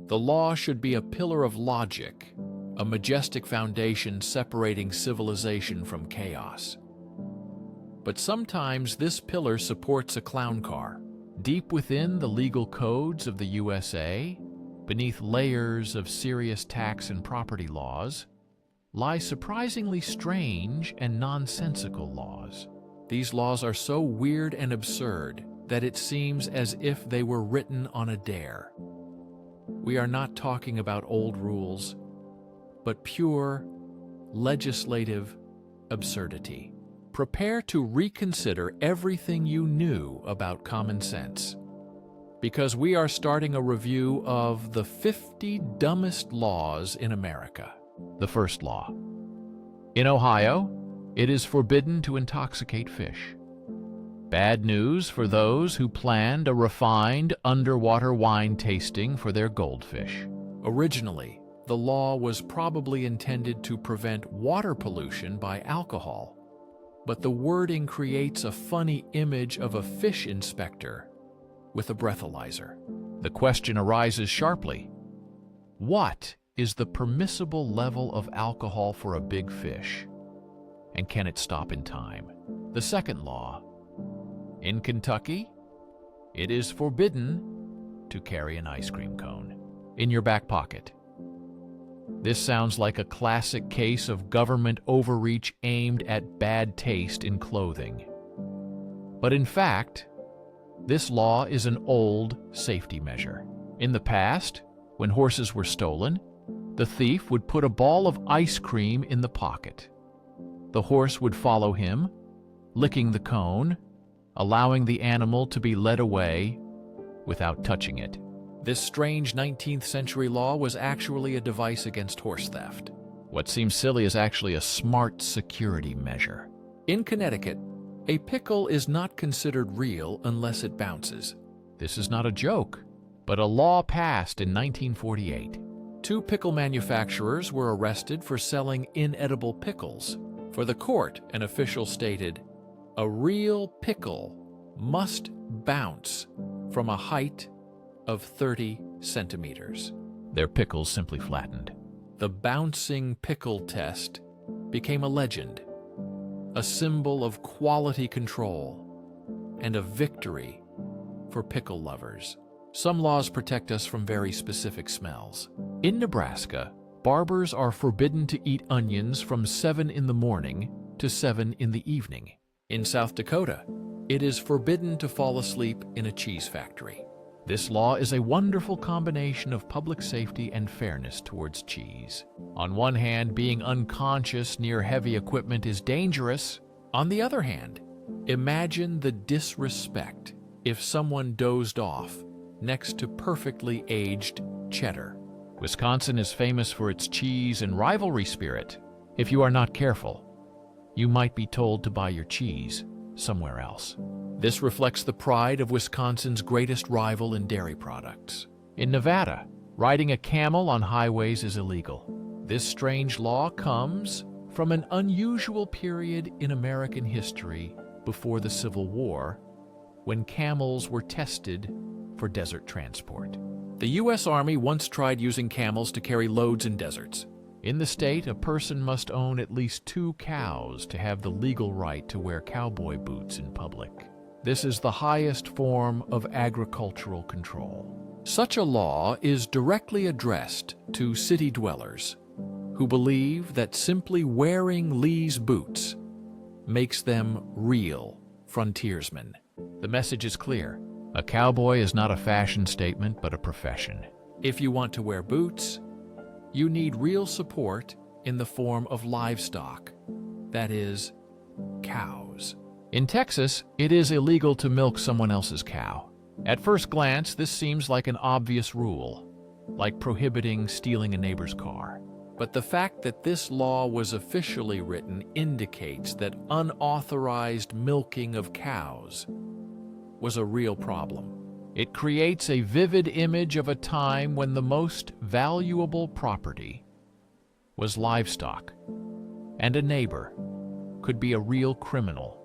The law should be a pillar of logic, a majestic foundation separating civilization from chaos. But sometimes this pillar supports a clown car. Deep within the legal codes of the USA, beneath layers of serious tax and property laws, lie surprisingly strange and nonsensical laws. These laws are so weird and absurd that it seems as if they were written on a dare. We are not talking about old rules, but pure legislative absurdity. Prepare to reconsider everything you knew about common sense, because we are starting a review of the 50 dumbest laws in America. The first law. In Ohio, it is forbidden to intoxicate fish. Bad news for those who planned a refined underwater wine tasting for their goldfish. Originally, the law was probably intended to prevent water pollution by alcohol, but the wording creates a funny image of a fish inspector with a breathalyzer. The question arises sharply: what is the permissible level of alcohol for a big fish? And can it stop in time? The second law. In Kentucky, it is forbidden to carry an ice cream cone in your back pocket. This sounds like a classic case of government overreach aimed at bad taste in clothing. But in fact, this law is an old safety measure. In the past, when horses were stolen, the thief would put a ball of ice cream in the pocket. The horse would follow him, licking the cone, allowing the animal to be led away without touching it. This strange 19th century law was actually a device against horse theft. What seems silly is actually a smart security measure. In Connecticut, a pickle is not considered real unless it bounces. This is not a joke, but a law passed in 1948. 2 pickle manufacturers were arrested for selling inedible pickles. For the court, an official stated, "A real pickle must bounce from a height of 30 centimeters." Their pickles simply flattened. The bouncing pickle test became a legend, a symbol of quality control, and a victory for pickle lovers. Some laws protect us from very specific smells. In Nebraska, barbers are forbidden to eat onions from 7 in the morning to 7 in the evening. In South Dakota, it is forbidden to fall asleep in a cheese factory. This law is a wonderful combination of public safety and fairness towards cheese. On one hand, being unconscious near heavy equipment is dangerous. On the other hand, imagine the disrespect if someone dozed off next to perfectly aged cheddar. Wisconsin is famous for its cheese and rivalry spirit. If you are not careful, you might be told to buy your cheese somewhere else. This reflects the pride of Wisconsin's greatest rival in dairy products. In Nevada, riding a camel on highways is illegal. This strange law comes from an unusual period in American history before the Civil War, when camels were tested for desert transport. The U.S. Army once tried using camels to carry loads in deserts. In the state, a person must own at least 2 cows to have the legal right to wear cowboy boots in public. This is the highest form of agricultural control. Such a law is directly addressed to city dwellers who believe that simply wearing Lee's boots makes them real frontiersmen. The message is clear. A cowboy is not a fashion statement, but a profession. If you want to wear boots, you need real support in the form of livestock, that is, cows. In Texas, it is illegal to milk someone else's cow. At first glance, this seems like an obvious rule, like prohibiting stealing a neighbor's car. But the fact that this law was officially written indicates that unauthorized milking of cows was a real problem. It creates a vivid image of a time when the most valuable property was livestock, and a neighbor could be a real criminal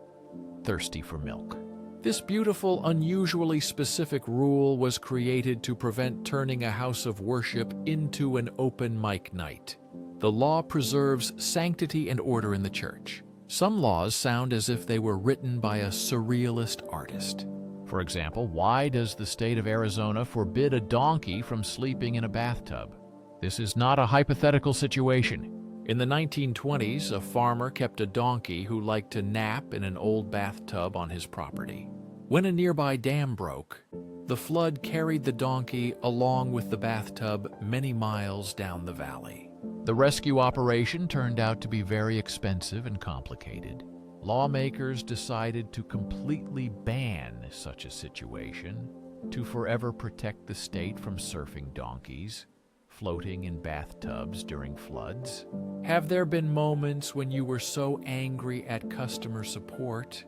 thirsty for milk. This beautiful, unusually specific rule was created to prevent turning a house of worship into an open mic night. The law preserves sanctity and order in the church. Some laws sound as if they were written by a surrealist artist. For example, why does the state of Arizona forbid a donkey from sleeping in a bathtub? This is not a hypothetical situation. In the 1920s, a farmer kept a donkey who liked to nap in an old bathtub on his property. When a nearby dam broke, the flood carried the donkey along with the bathtub many miles down the valley. The rescue operation turned out to be very expensive and complicated. Lawmakers decided to completely ban such a situation to forever protect the state from surfing donkeys floating in bathtubs during floods. Have there been moments when you were so angry at customer support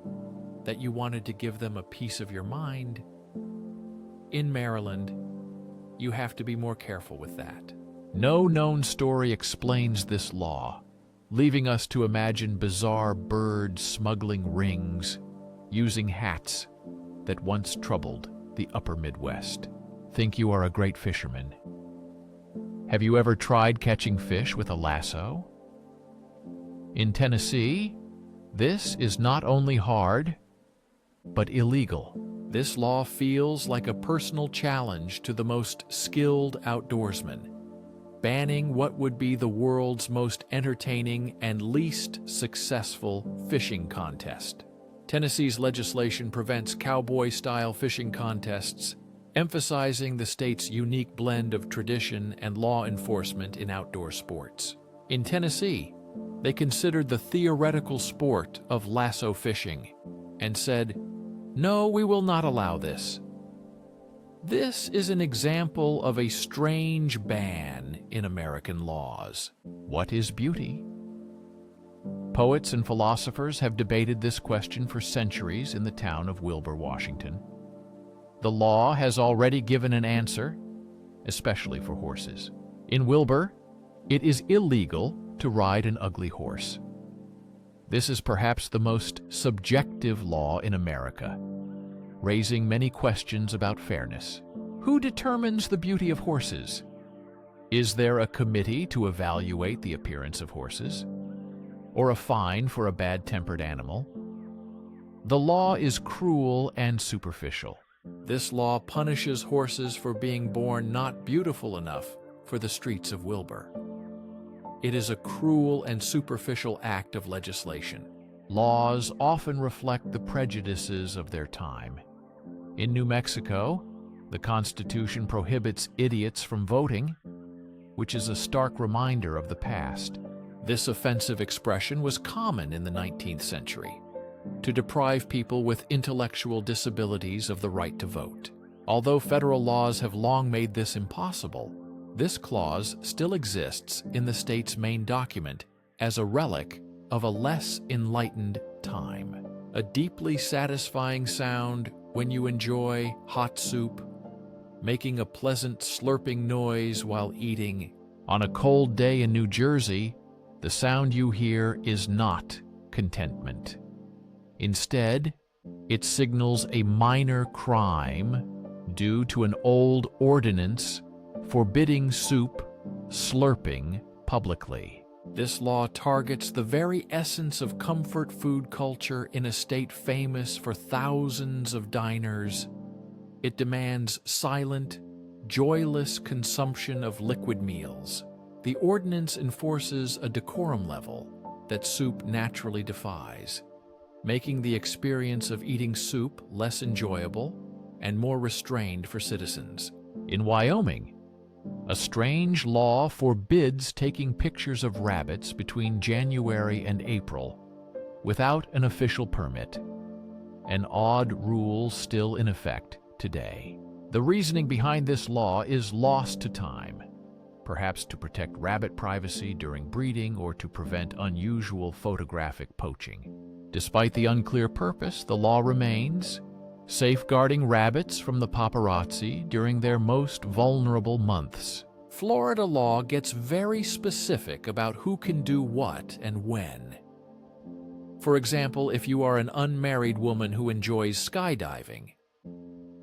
that you wanted to give them a piece of your mind? In Maryland, you have to be more careful with that. No known story explains this law, leaving us to imagine bizarre bird smuggling rings using hats that once troubled the upper Midwest. Think you are a great fisherman. Have you ever tried catching fish with a lasso? In Tennessee, this is not only hard, but illegal. This law feels like a personal challenge to the most skilled outdoorsman, banning what would be the world's most entertaining and least successful fishing contest. Tennessee's legislation prevents cowboy-style fishing contests, emphasizing the state's unique blend of tradition and law enforcement in outdoor sports. In Tennessee, they considered the theoretical sport of lasso fishing and said, "No, we will not allow this." This is an example of a strange ban in American laws. What is beauty? Poets and philosophers have debated this question for centuries in the town of Wilbur, Washington. The law has already given an answer, especially for horses. In Wilbur, it is illegal to ride an ugly horse. This is perhaps the most subjective law in America, raising many questions about fairness. Who determines the beauty of horses? Is there a committee to evaluate the appearance of horses? Or a fine for a bad-tempered animal? The law is cruel and superficial. This law punishes horses for being born not beautiful enough for the streets of Wilbur. It is a cruel and superficial act of legislation. Laws often reflect the prejudices of their time. In New Mexico, the Constitution prohibits idiots from voting, which is a stark reminder of the past. This offensive expression was common in the 19th century, to deprive people with intellectual disabilities of the right to vote. Although federal laws have long made this impossible, this clause still exists in the state's main document as a relic of a less enlightened time. A deeply satisfying sound when you enjoy hot soup, making a pleasant slurping noise while eating. On a cold day in New Jersey, the sound you hear is not contentment. Instead, it signals a minor crime due to an old ordinance forbidding soup slurping publicly. This law targets the very essence of comfort food culture in a state famous for thousands of diners. It demands silent, joyless consumption of liquid meals. The ordinance enforces a decorum level that soup naturally defies, making the experience of eating soup less enjoyable and more restrained for citizens. In Wyoming, a strange law forbids taking pictures of rabbits between January and April without an official permit, an odd rule still in effect today. The reasoning behind this law is lost to time, perhaps to protect rabbit privacy during breeding or to prevent unusual photographic poaching. Despite the unclear purpose, the law remains, safeguarding rabbits from the paparazzi during their most vulnerable months. Florida law gets very specific about who can do what and when. For example, if you are an unmarried woman who enjoys skydiving,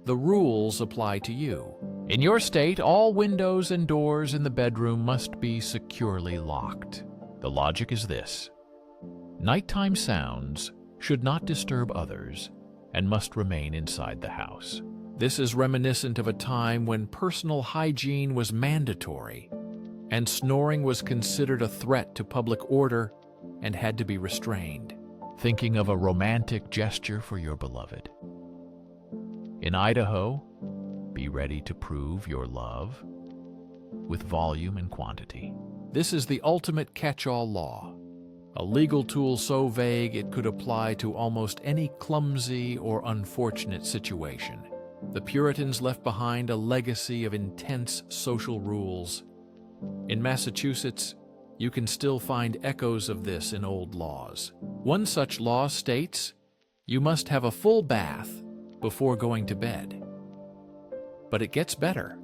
the rules apply to you. In your state, all windows and doors in the bedroom must be securely locked. The logic is this: nighttime sounds should not disturb others and must remain inside the house. This is reminiscent of a time when personal hygiene was mandatory and snoring was considered a threat to public order and had to be restrained. Thinking of a romantic gesture for your beloved? In Idaho, be ready to prove your love with volume and quantity. This is the ultimate catch-all law, a legal tool so vague it could apply to almost any clumsy or unfortunate situation. The Puritans left behind a legacy of intense social rules. In Massachusetts, you can still find echoes of this in old laws. One such law states you must have a full bath before going to bed. But it gets better.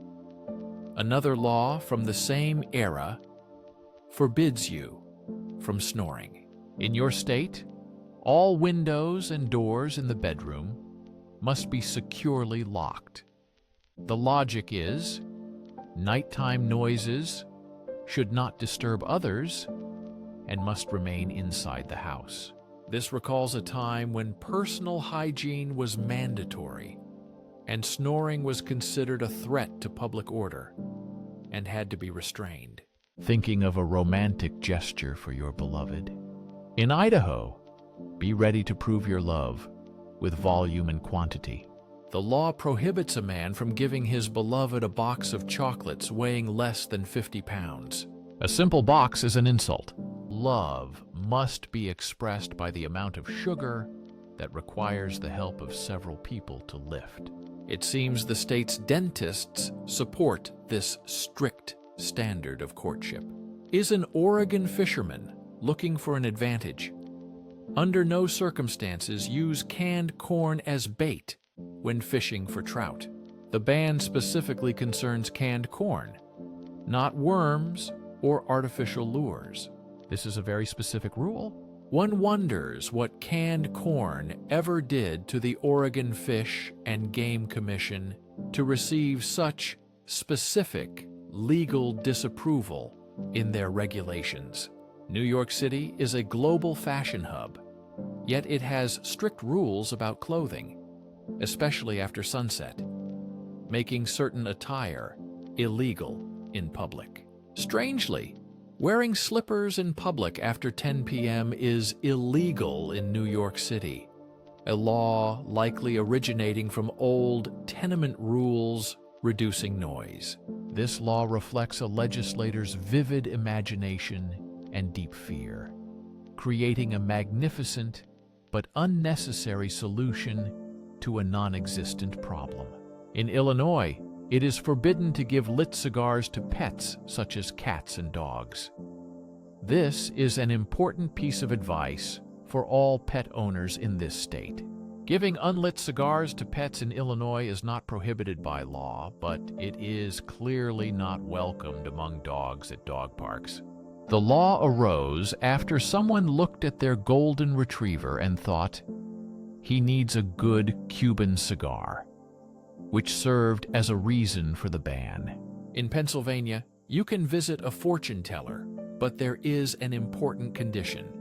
Another law from the same era forbids you from snoring. In your state, all windows and doors in the bedroom must be securely locked. The logic is, nighttime noises should not disturb others and must remain inside the house. This recalls a time when personal hygiene was mandatory and snoring was considered a threat to public order and had to be restrained. Thinking of a romantic gesture for your beloved? In Idaho, be ready to prove your love with volume and quantity. The law prohibits a man from giving his beloved a box of chocolates weighing less than 50 pounds. A simple box is an insult. Love must be expressed by the amount of sugar that requires the help of several people to lift. It seems the state's dentists support this strict standard of courtship. Is an Oregon fisherman looking for an advantage? Under no circumstances use canned corn as bait when fishing for trout. The ban specifically concerns canned corn, not worms or artificial lures. This is a very specific rule. One wonders what canned corn ever did to the Oregon Fish and Game Commission to receive such specific legal disapproval in their regulations. New York City is a global fashion hub, yet it has strict rules about clothing, especially after sunset, making certain attire illegal in public. Strangely, wearing slippers in public after 10 p.m. is illegal in New York City, a law likely originating from old tenement rules reducing noise. This law reflects a legislator's vivid imagination and deep fear, creating a magnificent but unnecessary solution to a non-existent problem. In Illinois, it is forbidden to give lit cigars to pets such as cats and dogs. This is an important piece of advice for all pet owners in this state. Giving unlit cigars to pets in Illinois is not prohibited by law, but it is clearly not welcomed among dogs at dog parks. The law arose after someone looked at their golden retriever and thought, he needs a good Cuban cigar, which served as a reason for the ban. In Pennsylvania, you can visit a fortune teller, but there is an important condition.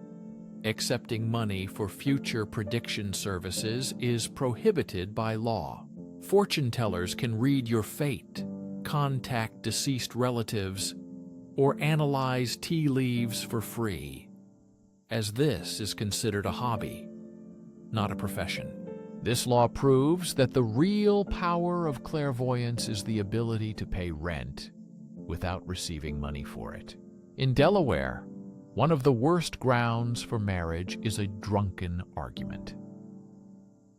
Accepting money for future prediction services is prohibited by law. Fortune tellers can read your fate, contact deceased relatives, or analyze tea leaves for free, as this is considered a hobby, not a profession. This law proves that the real power of clairvoyance is the ability to pay rent without receiving money for it. In Delaware, one of the worst grounds for marriage is a drunken argument.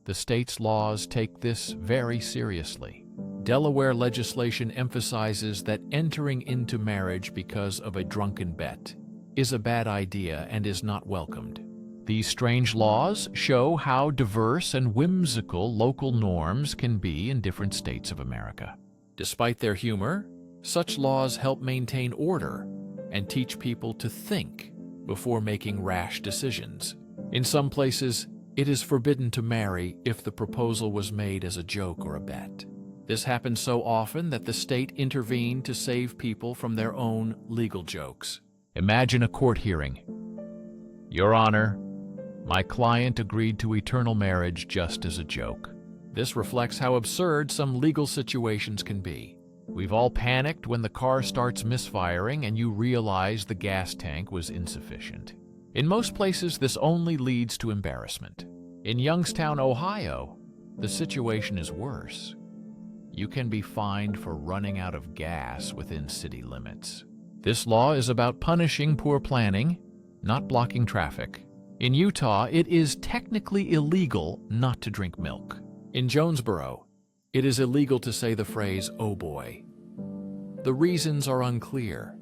The state's laws take this very seriously. Delaware legislation emphasizes that entering into marriage because of a drunken bet is a bad idea and is not welcomed. These strange laws show how diverse and whimsical local norms can be in different states of America. Despite their humor, such laws help maintain order and teach people to think before making rash decisions. In some places, it is forbidden to marry if the proposal was made as a joke or a bet. This happens so often that the state intervened to save people from their own legal jokes. Imagine a court hearing. Your Honor, my client agreed to eternal marriage just as a joke. This reflects how absurd some legal situations can be. We've all panicked when the car starts misfiring and you realize the gas tank was insufficient. In most places, this only leads to embarrassment. In Youngstown, Ohio, the situation is worse. You can be fined for running out of gas within city limits. This law is about punishing poor planning, not blocking traffic. In Utah, it is technically illegal not to drink milk. In Jonesboro, it is illegal to say the phrase, "oh boy." The reasons are unclear,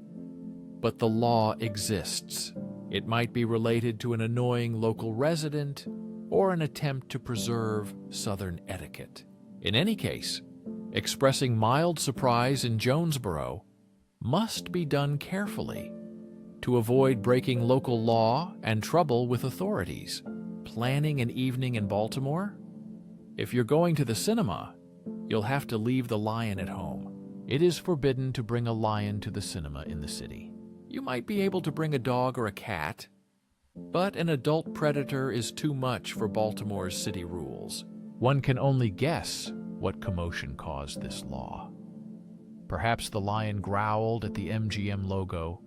but the law exists. It might be related to an annoying local resident or an attempt to preserve Southern etiquette. In any case, expressing mild surprise in Jonesboro must be done carefully to avoid breaking local law and trouble with authorities. Planning an evening in Baltimore? If you're going to the cinema, you'll have to leave the lion at home. It is forbidden to bring a lion to the cinema in the city. You might be able to bring a dog or a cat, but an adult predator is too much for Baltimore's city rules. One can only guess what commotion caused this law. Perhaps the lion growled at the MGM logo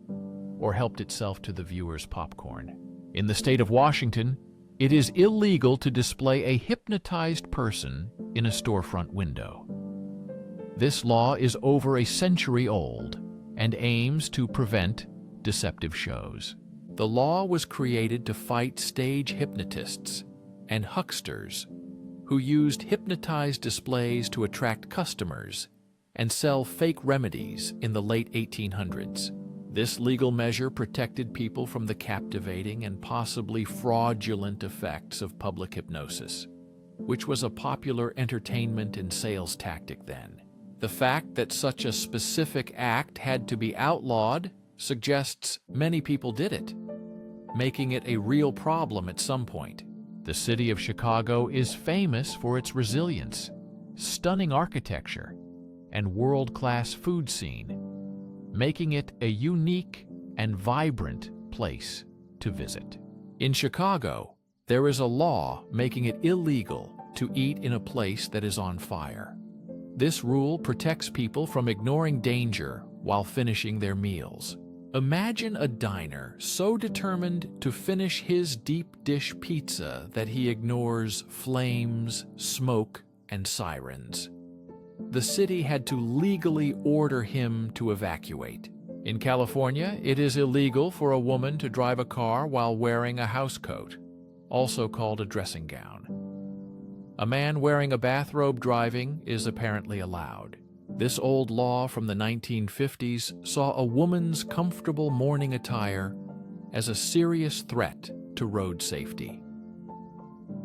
or helped itself to the viewer's popcorn. In the state of Washington, it is illegal to display a hypnotized person in a storefront window. This law is over a century old and aims to prevent deceptive shows. The law was created to fight stage hypnotists and hucksters who used hypnotized displays to attract customers and sell fake remedies in the late 1800s. This legal measure protected people from the captivating and possibly fraudulent effects of public hypnosis, which was a popular entertainment and sales tactic then. The fact that such a specific act had to be outlawed suggests many people did it, making it a real problem at some point. The city of Chicago is famous for its resilience, stunning architecture, and world-class food scene, making it a unique and vibrant place to visit. In Chicago, there is a law making it illegal to eat in a place that is on fire. This rule protects people from ignoring danger while finishing their meals. Imagine a diner so determined to finish his deep dish pizza that he ignores flames, smoke, and sirens. The city had to legally order him to evacuate. In California, it is illegal for a woman to drive a car while wearing a housecoat, also called a dressing gown. A man wearing a bathrobe driving is apparently allowed. This old law from the 1950s saw a woman's comfortable morning attire as a serious threat to road safety.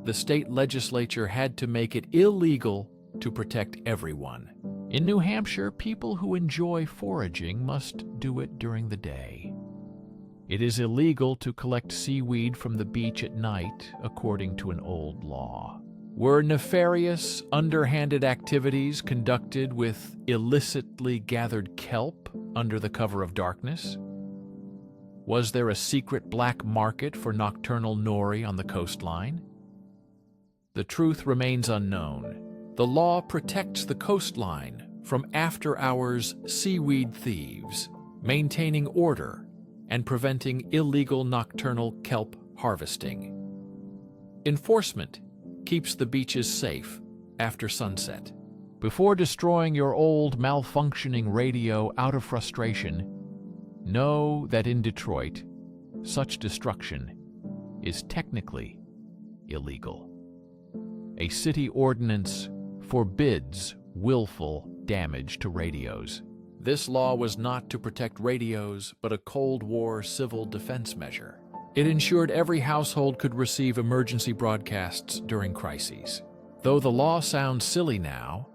The state legislature had to make it illegal to protect everyone. In New Hampshire, people who enjoy foraging must do it during the day. It is illegal to collect seaweed from the beach at night, according to an old law. Were nefarious, underhanded activities conducted with illicitly gathered kelp under the cover of darkness? Was there a secret black market for nocturnal nori on the coastline? The truth remains unknown. The law protects the coastline from after-hours seaweed thieves, maintaining order and preventing illegal nocturnal kelp harvesting. Enforcement keeps the beaches safe after sunset. Before destroying your old malfunctioning radio out of frustration, know that in Detroit, such destruction is technically illegal. A city ordinance forbids willful damage to radios. This law was not to protect radios, but a Cold War civil defense measure. It ensured every household could receive emergency broadcasts during crises. Though the law sounds silly now,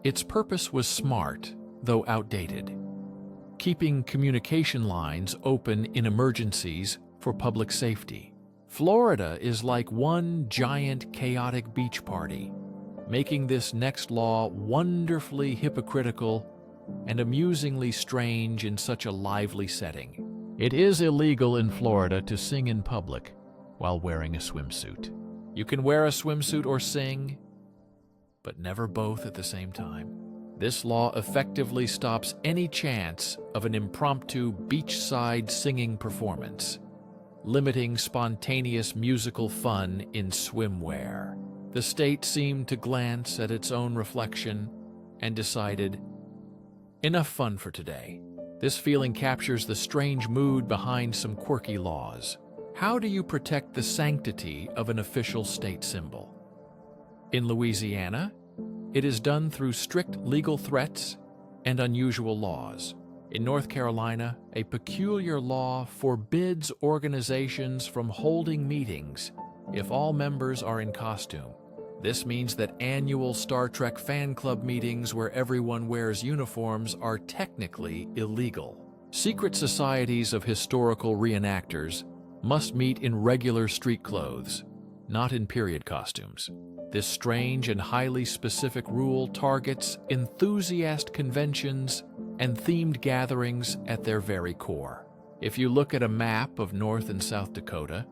its purpose was smart, though outdated, keeping communication lines open in emergencies for public safety. Florida is like one giant chaotic beach party, making this next law wonderfully hypocritical and amusingly strange in such a lively setting. It is illegal in Florida to sing in public while wearing a swimsuit. You can wear a swimsuit or sing, but never both at the same time. This law effectively stops any chance of an impromptu beachside singing performance, limiting spontaneous musical fun in swimwear. The state seemed to glance at its own reflection and decided, enough fun for today. This feeling captures the strange mood behind some quirky laws. How do you protect the sanctity of an official state symbol? In Louisiana, it is done through strict legal threats and unusual laws. In North Carolina, a peculiar law forbids organizations from holding meetings if all members are in costume. This means that annual Star Trek fan club meetings where everyone wears uniforms are technically illegal. Secret societies of historical reenactors must meet in regular street clothes, not in period costumes. This strange and highly specific rule targets enthusiast conventions and themed gatherings at their very core. If you look at a map of North and South Dakota,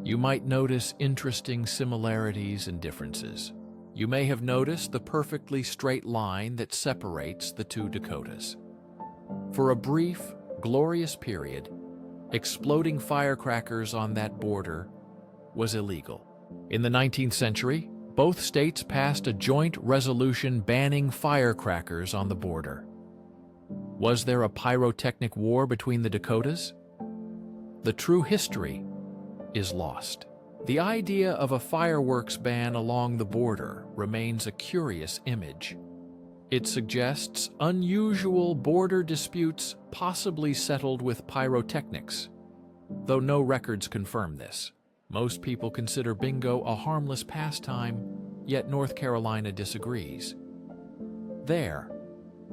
you might notice interesting similarities and differences. You may have noticed the perfectly straight line that separates the two Dakotas. For a brief, glorious period, exploding firecrackers on that border was illegal. In the 19th century, both states passed a joint resolution banning firecrackers on the border. Was there a pyrotechnic war between the Dakotas? The true history is lost. The idea of a fireworks ban along the border remains a curious image. It suggests unusual border disputes possibly settled with pyrotechnics, though no records confirm this. Most people consider bingo a harmless pastime, yet North Carolina disagrees. There,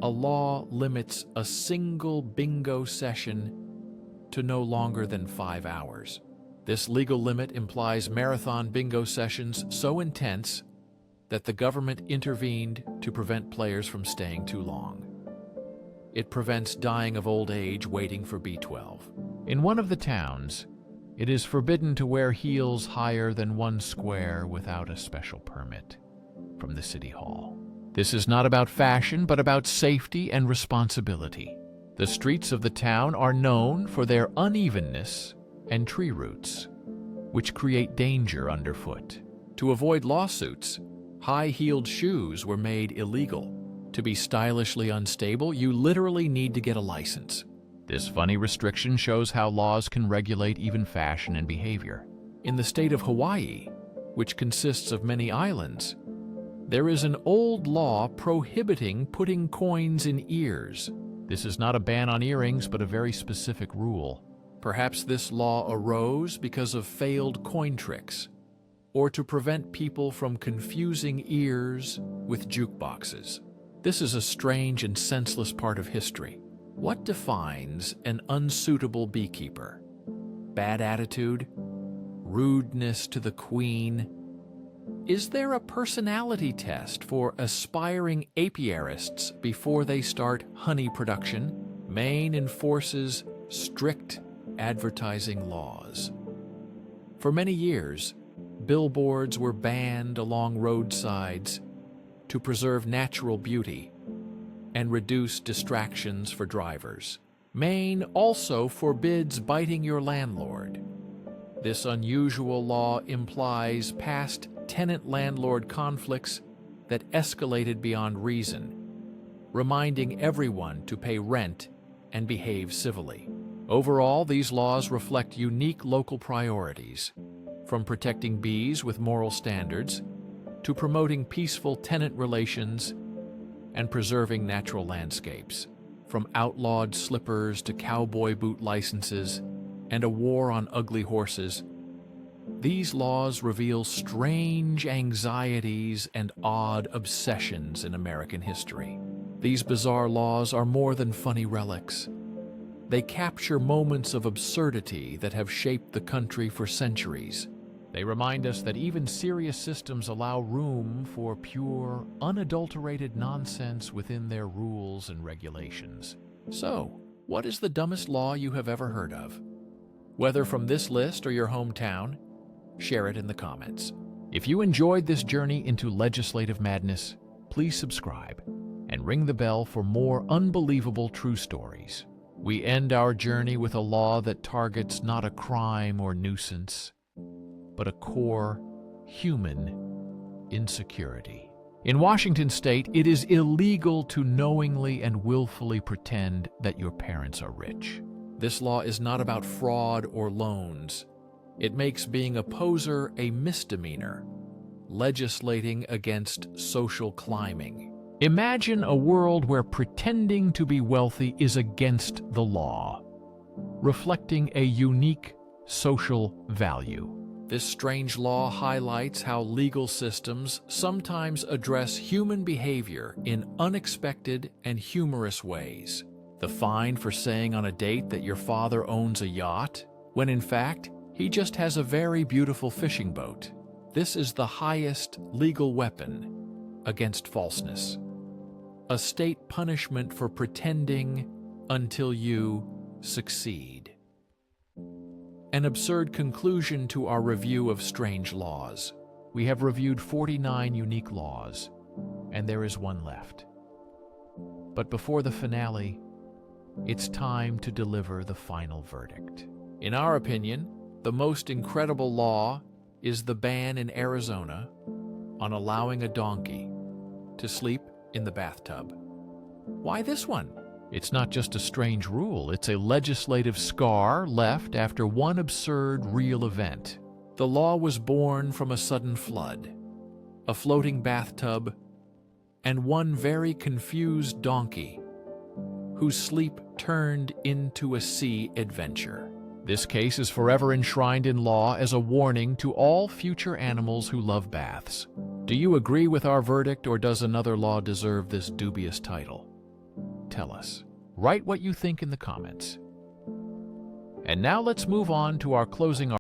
a law limits a single bingo session to no longer than 5 hours. This legal limit implies marathon bingo sessions so intense that the government intervened to prevent players from staying too long. It prevents dying of old age waiting for B12. In one of the towns, it is forbidden to wear heels higher than 1 square without a special permit from the city hall. This is not about fashion, but about safety and responsibility. The streets of the town are known for their unevenness and tree roots, which create danger underfoot. To avoid lawsuits, high-heeled shoes were made illegal. To be stylishly unstable, you literally need to get a license. This funny restriction shows how laws can regulate even fashion and behavior. In the state of Hawaii, which consists of many islands, there is an old law prohibiting putting coins in ears. This is not a ban on earrings, but a very specific rule. Perhaps this law arose because of failed coin tricks, or to prevent people from confusing ears with jukeboxes. This is a strange and senseless part of history. What defines an unsuitable beekeeper? Bad attitude? Rudeness to the queen? Is there a personality test for aspiring apiarists before they start honey production? Maine enforces strict advertising laws. For many years, billboards were banned along roadsides to preserve natural beauty and reduce distractions for drivers. Maine also forbids biting your landlord. This unusual law implies past tenant-landlord conflicts that escalated beyond reason, reminding everyone to pay rent and behave civilly. Overall, these laws reflect unique local priorities, from protecting bees with moral standards to promoting peaceful tenant relations and preserving natural landscapes. From outlawed slippers to cowboy boot licenses and a war on ugly horses, these laws reveal strange anxieties and odd obsessions in American history. These bizarre laws are more than funny relics. They capture moments of absurdity that have shaped the country for centuries. They remind us that even serious systems allow room for pure, unadulterated nonsense within their rules and regulations. So, what is the dumbest law you have ever heard of? Whether from this list or your hometown, share it in the comments. If you enjoyed this journey into legislative madness, please subscribe and ring the bell for more unbelievable true stories. We end our journey with a law that targets not a crime or nuisance, but a core human insecurity. In Washington state, it is illegal to knowingly and willfully pretend that your parents are rich. This law is not about fraud or loans. It makes being a poser a misdemeanor, legislating against social climbing. Imagine a world where pretending to be wealthy is against the law, reflecting a unique social value. This strange law highlights how legal systems sometimes address human behavior in unexpected and humorous ways. The fine for saying on a date that your father owns a yacht, when in fact, he just has a very beautiful fishing boat. This is the highest legal weapon against falseness. A state punishment for pretending until you succeed. An absurd conclusion to our review of strange laws. We have reviewed 49 unique laws, and there is one left. But before the finale, it's time to deliver the final verdict. In our opinion, the most incredible law is the ban in Arizona on allowing a donkey to sleep in the bathtub. Why this one? It's not just a strange rule, it's a legislative scar left after one absurd real event. The law was born from a sudden flood, a floating bathtub, and one very confused donkey whose sleep turned into a sea adventure. This case is forever enshrined in law as a warning to all future animals who love baths. Do you agree with our verdict, or does another law deserve this dubious title? Tell us. Write what you think in the comments. And now let's move on to our closing